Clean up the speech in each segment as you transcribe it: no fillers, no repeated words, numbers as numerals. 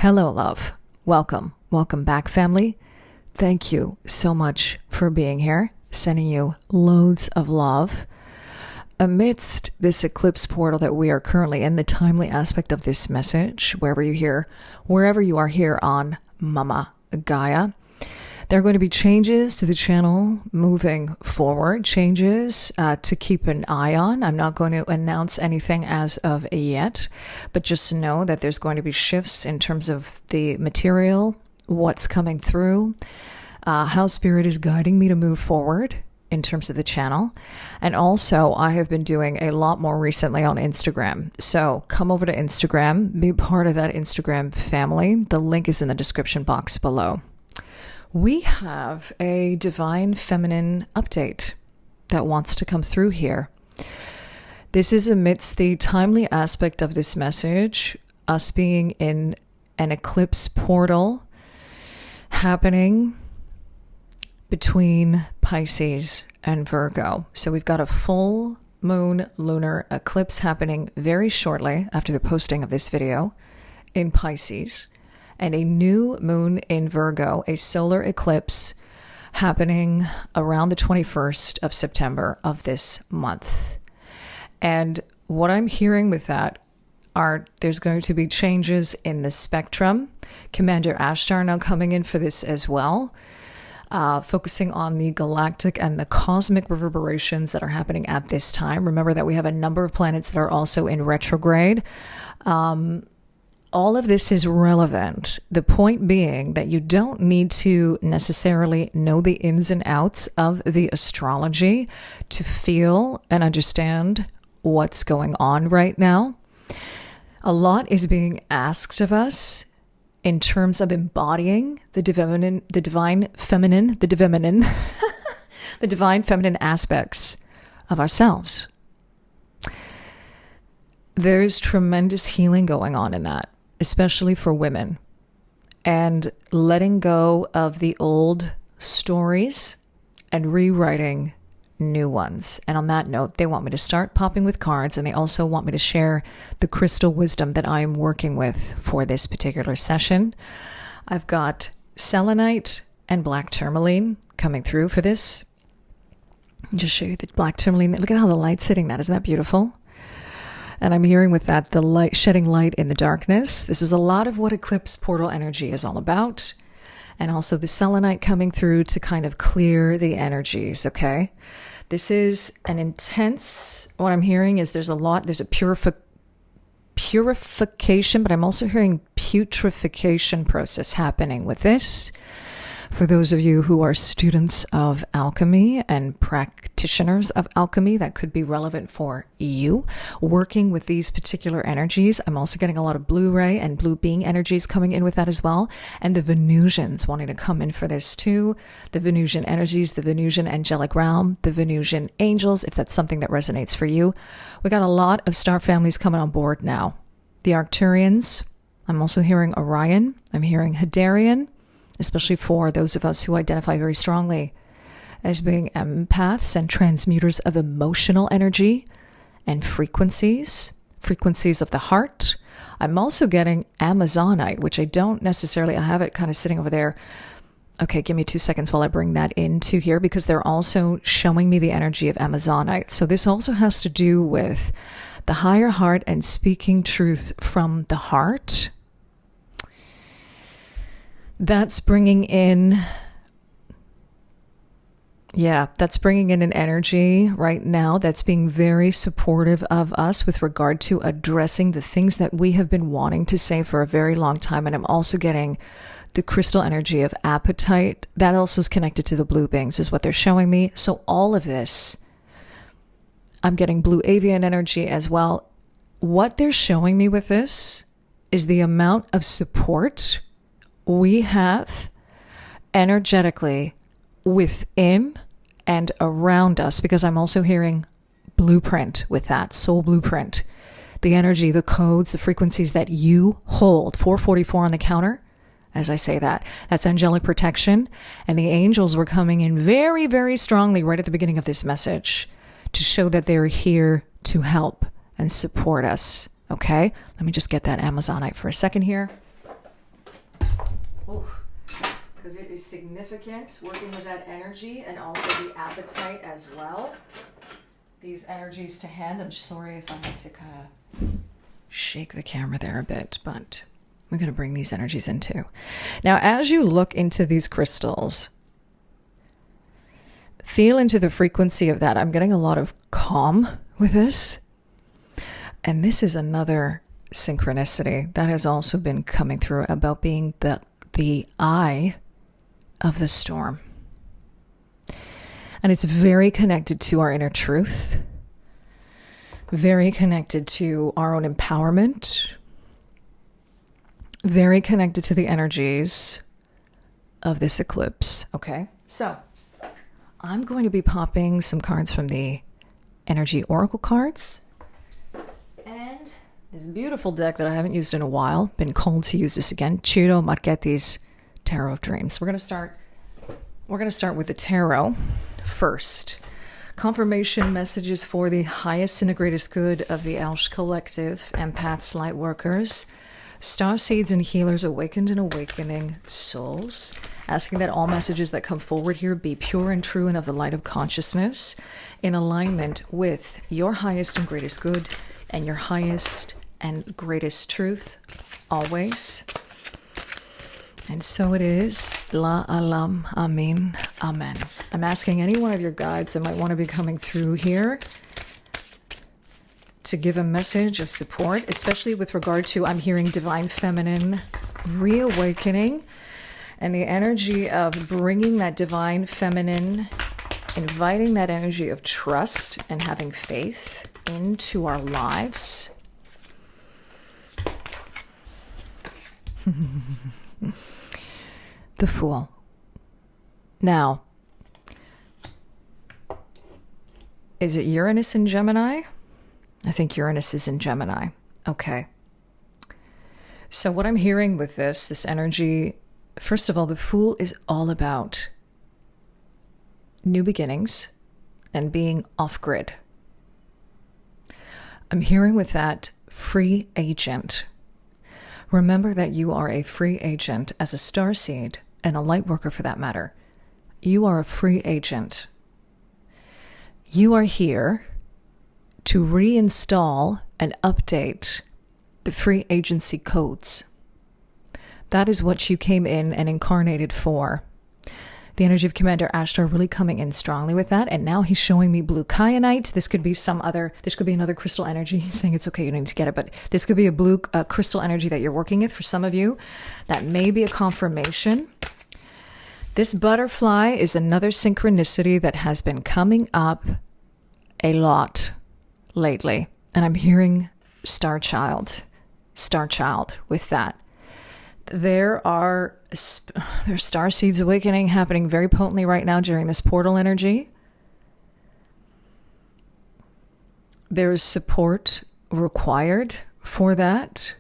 Hello, love. Welcome. Welcome back, family. Thank you so much for being here. Sending you loads of love. Amidst this eclipse portal that we are currently in, the timely aspect of this message, wherever you are here on Mama Gaia, there are going to be changes to the channel moving forward, changes to keep an eye on. I'm not going to announce anything as of yet, but just know that there's going to be shifts in terms of the material, what's coming through, how Spirit is guiding me to move forward in terms of the channel. And also, I have been doing a lot more recently on Instagram. So come over to Instagram, be part of that Instagram family. The link is in the description box below. We have a divine feminine update that wants to come through here. This is amidst the timely aspect of this message, us being in an eclipse portal happening between Pisces and Virgo. So we've got a full moon lunar eclipse happening very shortly after the posting of this video in Pisces, and a new moon in Virgo, a solar eclipse happening around the 21st of September of this month. And what I'm hearing with that are there's going to be changes in the spectrum. Commander Ashtar now coming in for this as well, focusing on the galactic and the cosmic reverberations that are happening at this time. Remember that we have a number of planets that are also in retrograde. All of this is relevant. The point being that you don't need to necessarily know the ins and outs of the astrology to feel and understand what's going on right now. A lot is being asked of us in terms of embodying the divine feminine aspects of ourselves. There's tremendous healing going on in that, especially for women, and letting go of the old stories and rewriting new ones. And on that note, they want me to start popping with cards, and they also want me to share the crystal wisdom that I am working with for this particular session. I've got selenite and black tourmaline coming through for this. I'll just show you the black tourmaline. Look at how the light's hitting that. Isn't that beautiful? And I'm hearing with that, the light, shedding light in the darkness. This is a lot of what eclipse portal energy is all about. And also the selenite coming through to kind of clear the energies, okay? This is an intense, what I'm hearing is there's a purification, but I'm also hearing putrefaction process happening with this. For those of you who are students of alchemy and practitioners of alchemy, that could be relevant for you. Working with these particular energies, I'm also getting a lot of blue ray and blue being energies coming in with that as well. And the Venusians wanting to come in for this too. The Venusian energies, the Venusian angelic realm, the Venusian angels, if that's something that resonates for you. We got a lot of star families coming on board now. The Arcturians, I'm also hearing Orion, I'm hearing Hadarian, especially for those of us who identify very strongly as being empaths and transmuters of emotional energy and frequencies of the heart. I'm also getting Amazonite, which I don't necessarily, I have it kind of sitting over there. Okay, give me 2 seconds while I bring that into here, because they're also showing me the energy of Amazonite. So this also has to do with the higher heart and speaking truth from the heart. That's bringing in an energy right now that's being very supportive of us with regard to addressing the things that we have been wanting to say for a very long time. And I'm also getting the crystal energy of appetite. That also is connected to the blue beings, is what they're showing me. So all of this, I'm getting blue avian energy as well. What they're showing me with this is the amount of support we have energetically within and around us, because I'm also hearing blueprint with that, soul blueprint, the energy, the codes, the frequencies that you hold. 444 on the counter. As I say that, that's angelic protection. And the angels were coming in very, very strongly right at the beginning of this message to show that they're here to help and support us. Okay, let me just get that Amazonite for a second here. because it is significant, working with that energy and also the appetite as well. These energies to hand. I'm sorry if I had to kind of shake the camera there a bit, but we're going to bring these energies into. Now, as you look into these crystals, feel into the frequency of that. I'm getting a lot of calm with this. And this is another synchronicity that has also been coming through about being the eye of the storm. And it's very connected to our inner truth, very connected to our own empowerment, very connected to the energies of this eclipse. Okay, so I'm going to be popping some cards from the Energy Oracle cards. And this beautiful deck that I haven't used in a while. Been called to use this again. Ciro Marchetti's Tarot of Dreams. We're going to start with the tarot first. Confirmation messages for the highest and the greatest good of the ELSH collective, Empaths, Lightworkers, Starseeds and Healers, awakened and awakening souls. Asking that all messages that come forward here be pure and true and of the light of consciousness, in alignment with your highest and greatest good and your highest and greatest truth, always. And so it is. La alam, amin, amen. I'm asking any one of your guides that might want to be coming through here to give a message of support, especially with regard to, I'm hearing divine feminine reawakening and the energy of bringing that divine feminine, inviting that energy of trust and having faith into our lives. The Fool. Now, is it Uranus in Gemini? I think Uranus is in Gemini. Okay. So what I'm hearing with this energy, first of all, the Fool is all about new beginnings and being off-grid. I'm hearing with that free agent. Remember that you are a free agent as a starseed and a lightworker for that matter. You are a free agent. You are here to reinstall and update the free agency codes. That is what you came in and incarnated for. The energy of Commander Ashtar really coming in strongly with that. And now he's showing me blue kyanite. This could be another crystal energy. He's saying it's okay, you don't need to get it, but this could be a blue crystal energy that you're working with for some of you. That may be a confirmation. This butterfly is another synchronicity that has been coming up a lot lately. And I'm hearing Star Child with that. There's Starseeds awakening happening very potently right now during this portal energy. There is support required for that,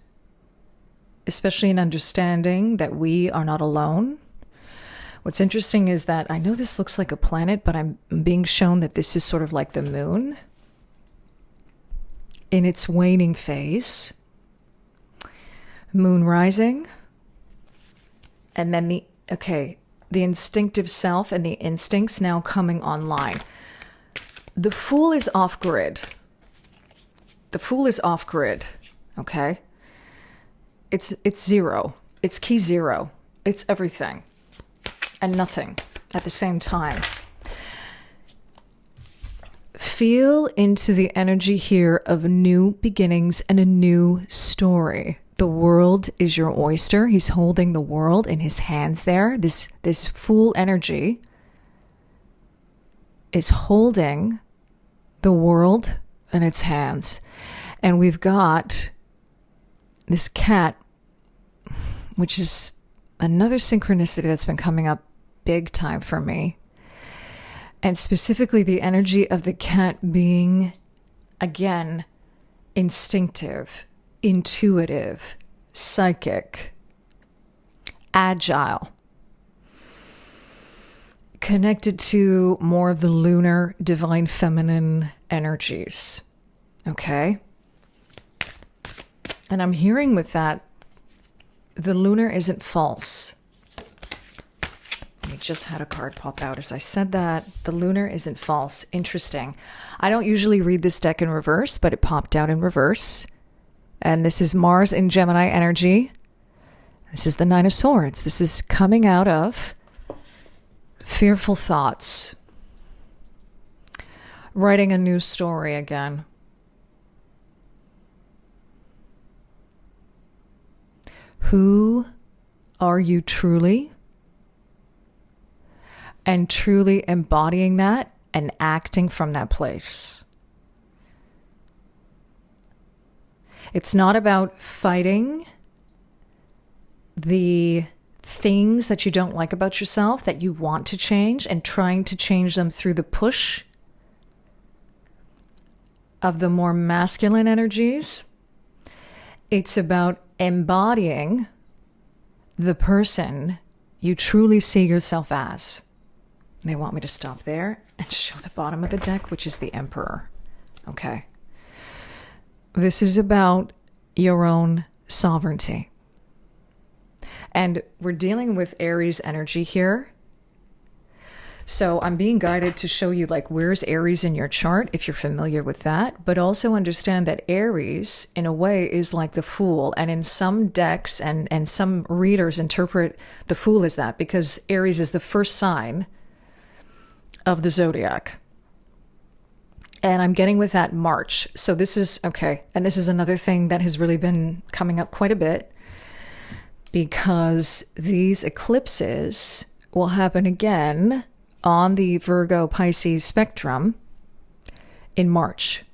especially in understanding that we are not alone. What's interesting is that I know this looks like a planet, but I'm being shown that this is sort of like the moon in its waning phase. Moon rising. And then the instinctive self and the instincts now coming online. The Fool is off grid. The Fool is off grid. Okay? It's zero. It's key zero. It's everything and nothing at the same time. Feel into the energy here of new beginnings and a new story. The world is your oyster. He's holding the world in his hands there. This Fool energy is holding the world in its hands. And we've got this cat, which is another synchronicity that's been coming up big time for me. And specifically the energy of the cat being, again, instinctive, intuitive, psychic, agile, connected to more of the lunar, divine feminine energies. Okay? And I'm hearing with that, the lunar isn't false. just had a card pop out as I said that. The lunar isn't false. Interesting. I don't usually read this deck in reverse, but it popped out in reverse. And this is Mars in Gemini energy. This is the Nine of Swords. This is coming out of fearful thoughts. Writing a new story again. Who are you truly? And truly embodying that and acting from that place. It's not about fighting the things that you don't like about yourself, that you want to change, and trying to change them through the push of the more masculine energies. It's about embodying the person you truly see yourself as. They want me to stop there and show the bottom of the deck, which is the Emperor. Okay. This is about your own sovereignty. And we're dealing with Aries energy here. So I'm being guided to show you, like, where's Aries in your chart, if you're familiar with that. But also understand that Aries, in a way, is like the Fool. And in some decks and some readers interpret the Fool as that, because Aries is the first sign of the zodiac. And I'm getting with that March. So this is, okay, and this is another thing that has really been coming up quite a bit, because these eclipses will happen again on the Virgo Pisces spectrum in March.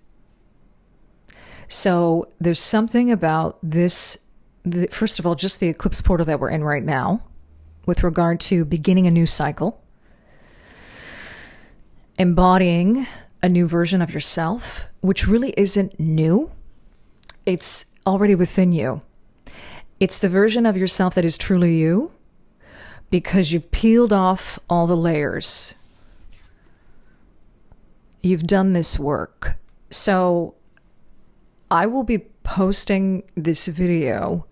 So there's something about this, first of all, just the eclipse portal that we're in right now, with regard to beginning a new cycle, embodying a new version of yourself, which really isn't new. It's already within you. It's the version of yourself that is truly you, because you've peeled off all the layers. You've done this work. So I will be posting this video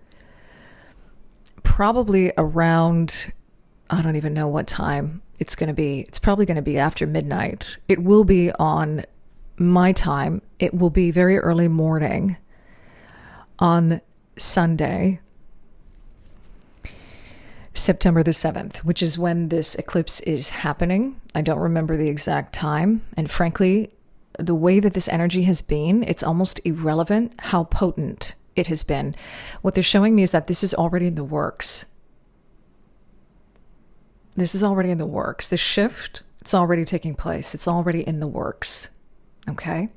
probably around, I don't even know what time it's going to be. It's probably going to be after midnight. It will be on my time. It will be very early morning on Sunday, September the 7th, which is when this eclipse is happening. I don't remember the exact time. And frankly, the way that this energy has been, it's almost irrelevant how potent it has been. What they're showing me is that this is already in the works. This is already in the works. The shift, it's already taking place. It's already in the works. Okay?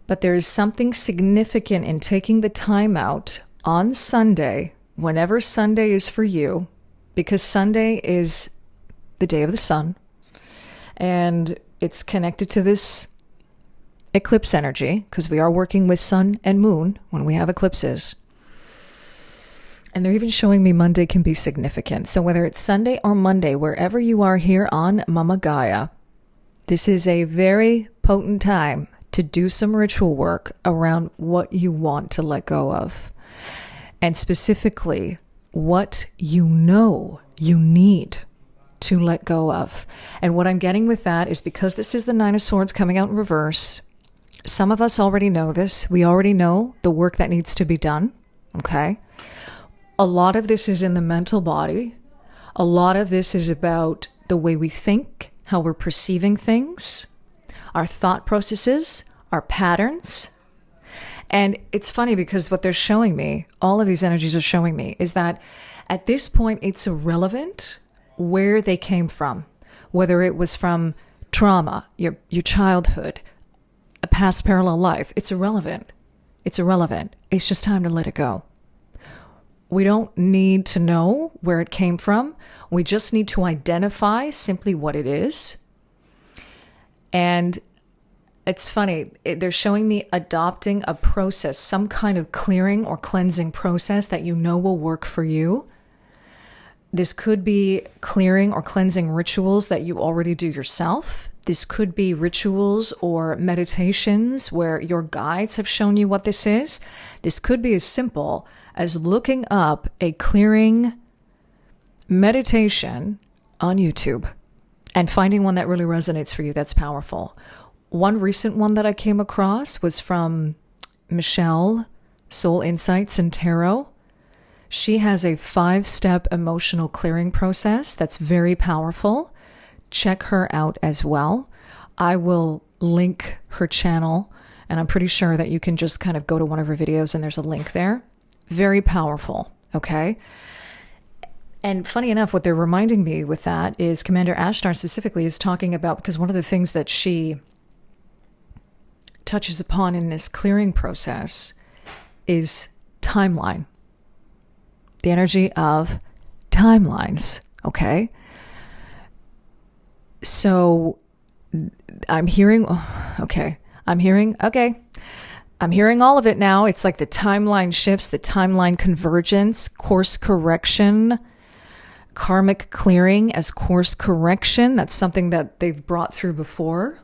But there is something significant in taking the time out on Sunday, whenever Sunday is for you, because Sunday is the day of the sun, and it's connected to this eclipse energy, because we are working with sun and moon when we have eclipses. And they're even showing me Monday can be significant. So whether it's Sunday or Monday, wherever you are here on Mama Gaia, this is a very potent time to do some ritual work around what you want to let go of. And specifically, what you know you need to let go of. And what I'm getting with that is, because this is the Nine of Swords coming out in reverse, some of us already know this. We already know the work that needs to be done. Okay? A lot of this is in the mental body. A lot of this is about the way we think, how we're perceiving things, our thought processes, our patterns. And it's funny, because what they're showing me, all of these energies are showing me, is that at this point, it's irrelevant where they came from, whether it was from trauma, your childhood, a past parallel life. It's irrelevant. It's irrelevant. It's just time to let it go. We don't need to know where it came from. We just need to identify simply what it is. And it's funny, they're showing me adopting a process, some kind of clearing or cleansing process that you know will work for you. This could be clearing or cleansing rituals that you already do yourself. This could be rituals or meditations where your guides have shown you what this is. This could be as simple as looking up a clearing meditation on YouTube and finding one that really resonates for you, that's powerful. One recent one that I came across was from Michelle, Soul Insights and Tarot. She has a 5-step emotional clearing process that's very powerful. Check her out as well. I will link her channel, and I'm pretty sure that you can just kind of go to one of her videos and there's a link there. Very powerful, okay? And funny enough, what they're reminding me with that is Commander Ashtar specifically is talking about, because one of the things that she touches upon in this clearing process is timeline. The energy of timelines, okay? So I'm hearing all of it now. It's like the timeline shifts, the timeline convergence, course correction, karmic clearing as course correction. That's something that they've brought through before.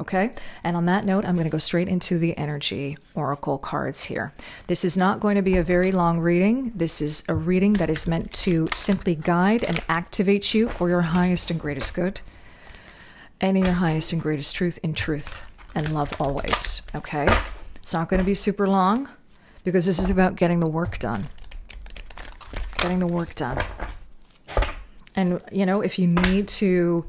Okay. And on that note, I'm going to go straight into the energy oracle cards here. This is not going to be a very long reading. This is a reading that is meant to simply guide and activate you for your highest and greatest good and in your highest and greatest truth, in truth and love always. Okay. It's not going to be super long because this is about getting the work done. Getting the work done. And, you know, if you need to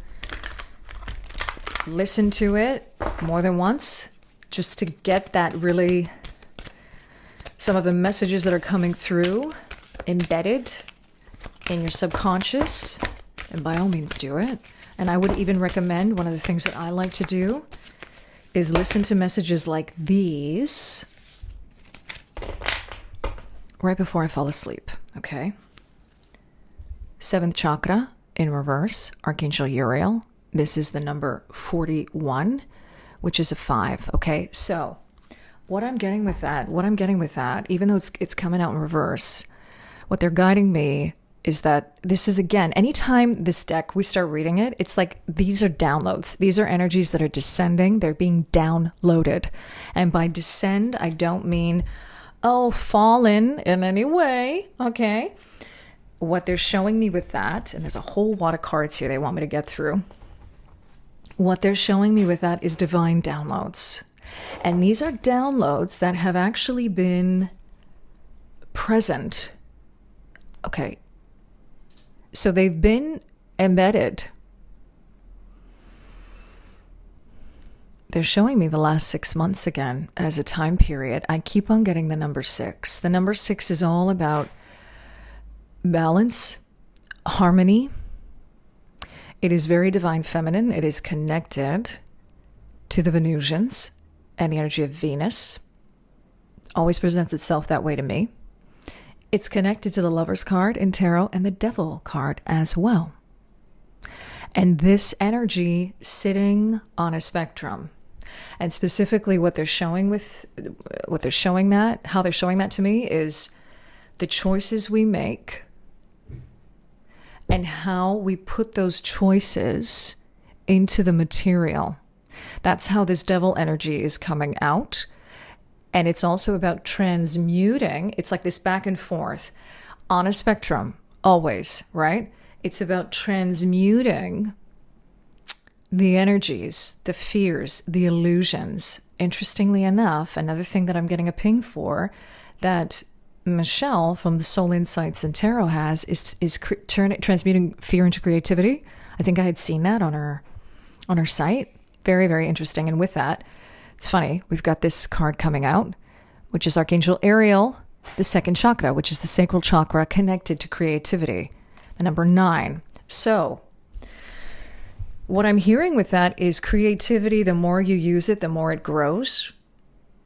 listen to it more than once, just to get that really, some of the messages that are coming through embedded in your subconscious, and by all means do it. And I would even recommend, one of the things that I like to do is listen to messages like these right before I fall asleep, okay? 7th chakra in reverse, Archangel Uriel. This is the number 41, which is a 5. Okay, so what I'm getting with that, even though it's coming out in reverse, what they're guiding me is that this is, again, anytime this deck, we start reading it, it's like these are downloads. These are energies that are descending. They're being downloaded. And by descend, I don't mean, fallen in any way, okay? What they're showing me with that, and there's a whole lot of cards here they want me to get through. What they're showing me with that is divine downloads. And these are downloads that have actually been present. Okay. So they've been embedded. They're showing me the last 6 months again as a time period. I keep on getting the number 6. The number 6 is all about balance, harmony. It is very divine feminine. It is connected to the Venusians and the energy of Venus. Always presents itself that way to me. It's connected to the Lover's card in tarot and the Devil card as well. And this energy sitting on a spectrum. And specifically how they're showing that to me is the choices we make and how we put those choices into the material. That's how this devil energy is coming out. And it's also about transmuting. It's like this back and forth on a spectrum, always, right? It's about transmuting the energies, the fears, the illusions. Interestingly enough, another thing that I'm getting a ping for that Michelle from the Soul Insights and Tarot has is transmuting fear into creativity. I think I had seen that on her site. Very, very interesting. And with that, it's funny, we've got this card coming out, which is Archangel Ariel, the 2nd chakra, which is the sacral chakra connected to creativity, the number 9. So what I'm hearing with that is creativity, the more you use it, the more it grows.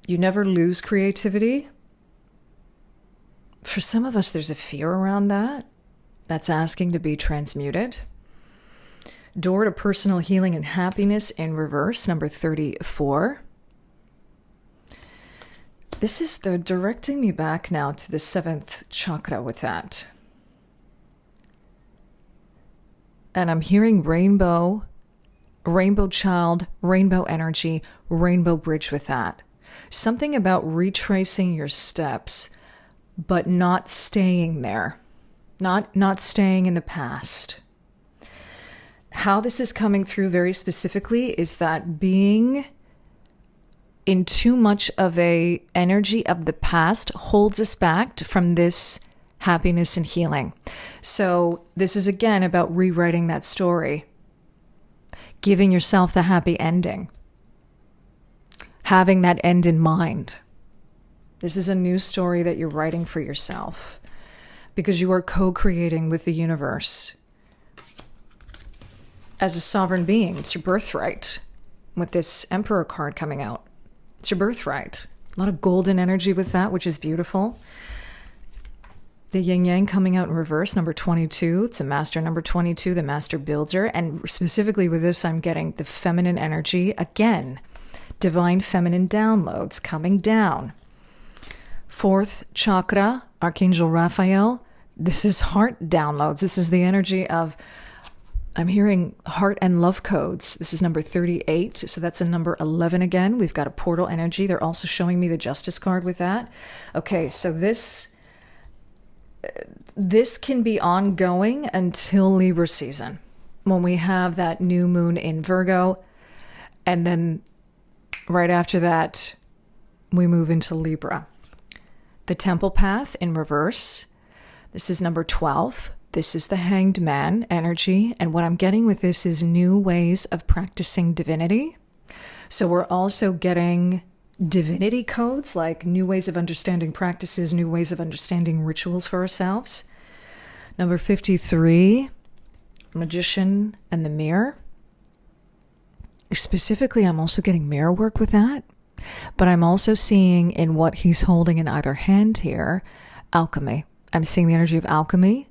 You never lose creativity. For some of us, there's a fear around that. That's asking to be transmuted. Door to personal healing and happiness in reverse, number 34. They're directing me back now to the 7th chakra with that. And I'm hearing rainbow child, rainbow energy, rainbow bridge with that. Something about retracing your steps, but not staying there. not staying in the past. How this is coming through very specifically is that being in too much of a energy of the past holds us back from this happiness and healing. So this is again about rewriting that story, giving yourself the happy ending, having that end in mind. This is a new story that you're writing for yourself because you are co-creating with the universe. As a sovereign being, it's your birthright. With this Emperor card coming out, it's your birthright. A lot of golden energy with that, which is beautiful. The yin yang coming out in reverse, number 22. It's a master number 22, the master builder. And specifically with this, I'm getting the feminine energy. Again, divine feminine downloads coming down. Fourth chakra, Archangel Raphael. This is heart downloads. This is the energy of, I'm hearing heart and love codes. This is number 38. So that's a number 11 again. We've got a portal energy. They're also showing me the justice card with that. Okay, so this can be ongoing until Libra season, when we have that new moon in Virgo. And then right after that, we move into Libra. The temple path in reverse. This is number 12. This is the Hanged Man energy. And what I'm getting with this is new ways of practicing divinity. So we're also getting divinity codes, like new ways of understanding practices, new ways of understanding rituals for ourselves. Number 53, Magician and the Mirror. Specifically, I'm also getting mirror work with that. But I'm also seeing in what he's holding in either hand here, alchemy. I'm seeing the energy of alchemy,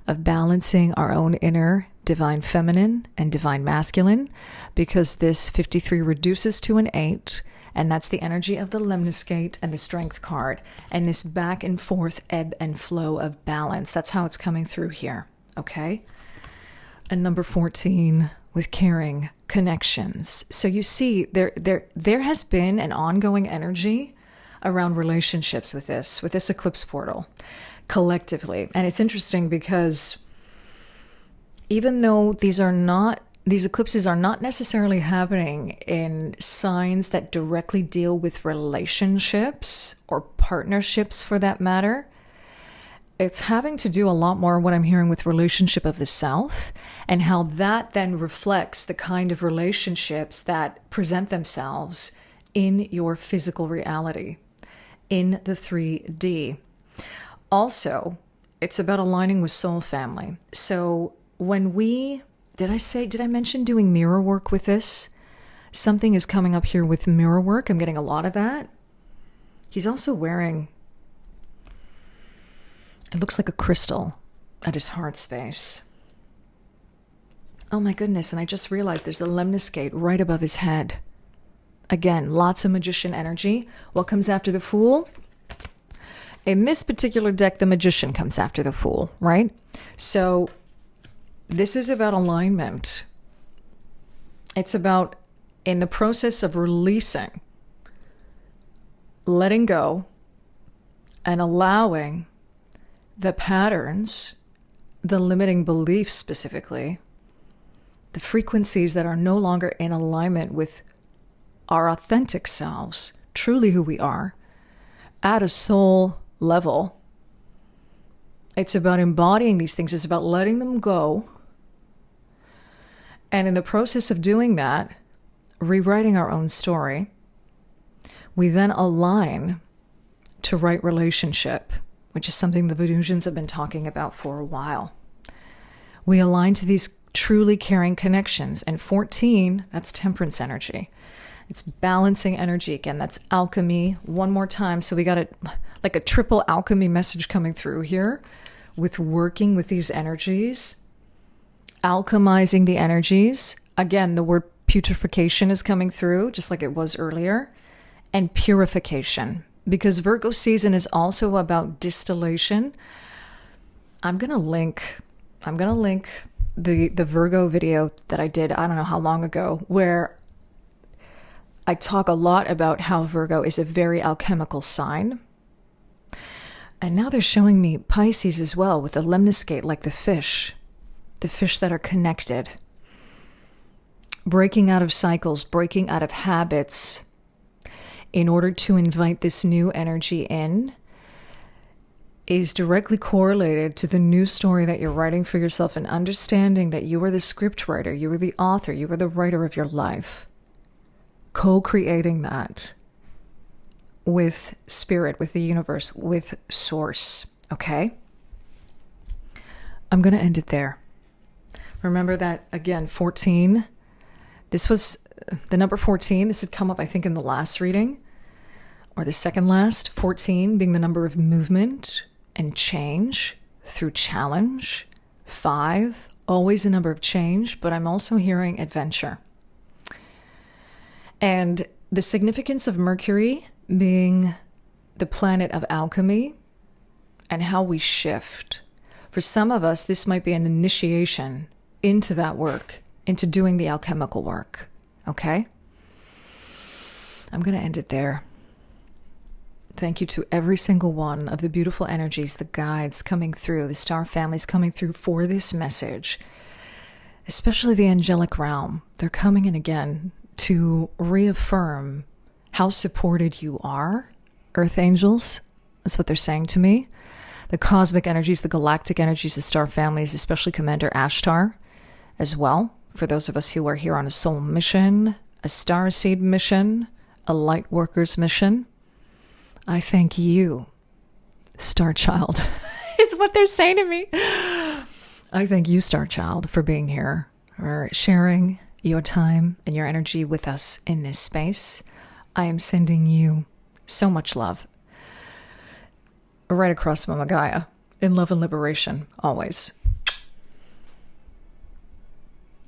of balancing our own inner divine feminine and divine masculine, because this 53 reduces to an 8, and that's the energy of the lemniscate and the strength card, and this back and forth ebb and flow of balance. That's how it's coming through here, okay? And number 14 with caring connections. So you see, there has been an ongoing energy around relationships with this eclipse portal, collectively. And it's interesting because even though these eclipses are not necessarily happening in signs that directly deal with relationships or partnerships for that matter, it's having to do a lot more, what I'm hearing, with relationship of the self, and how that then reflects the kind of relationships that present themselves in your physical reality, in the 3D. Also, it's about aligning with soul family. So when did I mention doing mirror work with this? Something is coming up here with mirror work. I'm getting a lot of that. He's also wearing, it looks like a crystal at his heart space. Oh my goodness, and I just realized there's a lemniscate right above his head. Again, lots of magician energy. What comes after the Fool? In this particular deck, the Magician comes after the Fool, right? So this is about alignment. It's about, in the process of releasing, letting go, and allowing the patterns, the limiting beliefs specifically, the frequencies that are no longer in alignment with our authentic selves, truly who we are, at a soul level. It's about embodying these things. It's about letting them go. And in the process of doing that, rewriting our own story, we then align to right relationship, which is something the Venusians have been talking about for a while. We align to these truly caring connections. And 14, that's temperance energy. It's balancing energy. Again, that's alchemy. One more time. So we got like a triple alchemy message coming through here with working with these energies, alchemizing the energies. Again, the word putrefaction is coming through, just like it was earlier, and purification, because Virgo season is also about distillation. I'm going to link the Virgo video that I did, I don't know how long ago, where I talk a lot about how Virgo is a very alchemical sign. And now they're showing me Pisces as well with the lemniscate, like the fish that are connected. Breaking out of cycles, breaking out of habits in order to invite this new energy in is directly correlated to the new story that you're writing for yourself, and understanding that you are the script writer, you are the author, you are the writer of your life. Co-creating that with spirit, with the universe, with source, okay? I'm going to end it there. Remember that, again, 14, this was the number 14. This had come up, I think, in the last reading, or the second last. 14 being the number of movement and change through challenge. 5, always a number of change, but I'm also hearing adventure. And the significance of Mercury being the planet of alchemy and how we shift. For some of us, this might be an initiation into that work, into doing the alchemical work. Okay? I'm going to end it there. Thank you to every single one of the beautiful energies, the guides coming through, the star families coming through for this message, especially the angelic realm. They're coming in again to reaffirm how supported you are. Earth angels, that's what they're saying to me. The cosmic energies, the galactic energies, the star families, especially Commander Ashtar as well. For those of us who are here on a soul mission, a Starseed mission, a Lightworkers mission, I thank you, Star Child, is what they're saying to me. I thank you, Star Child, for being here, for sharing your time and your energy with us in this space. I am sending you so much love. Right across Mama Gaia, in love and liberation, always.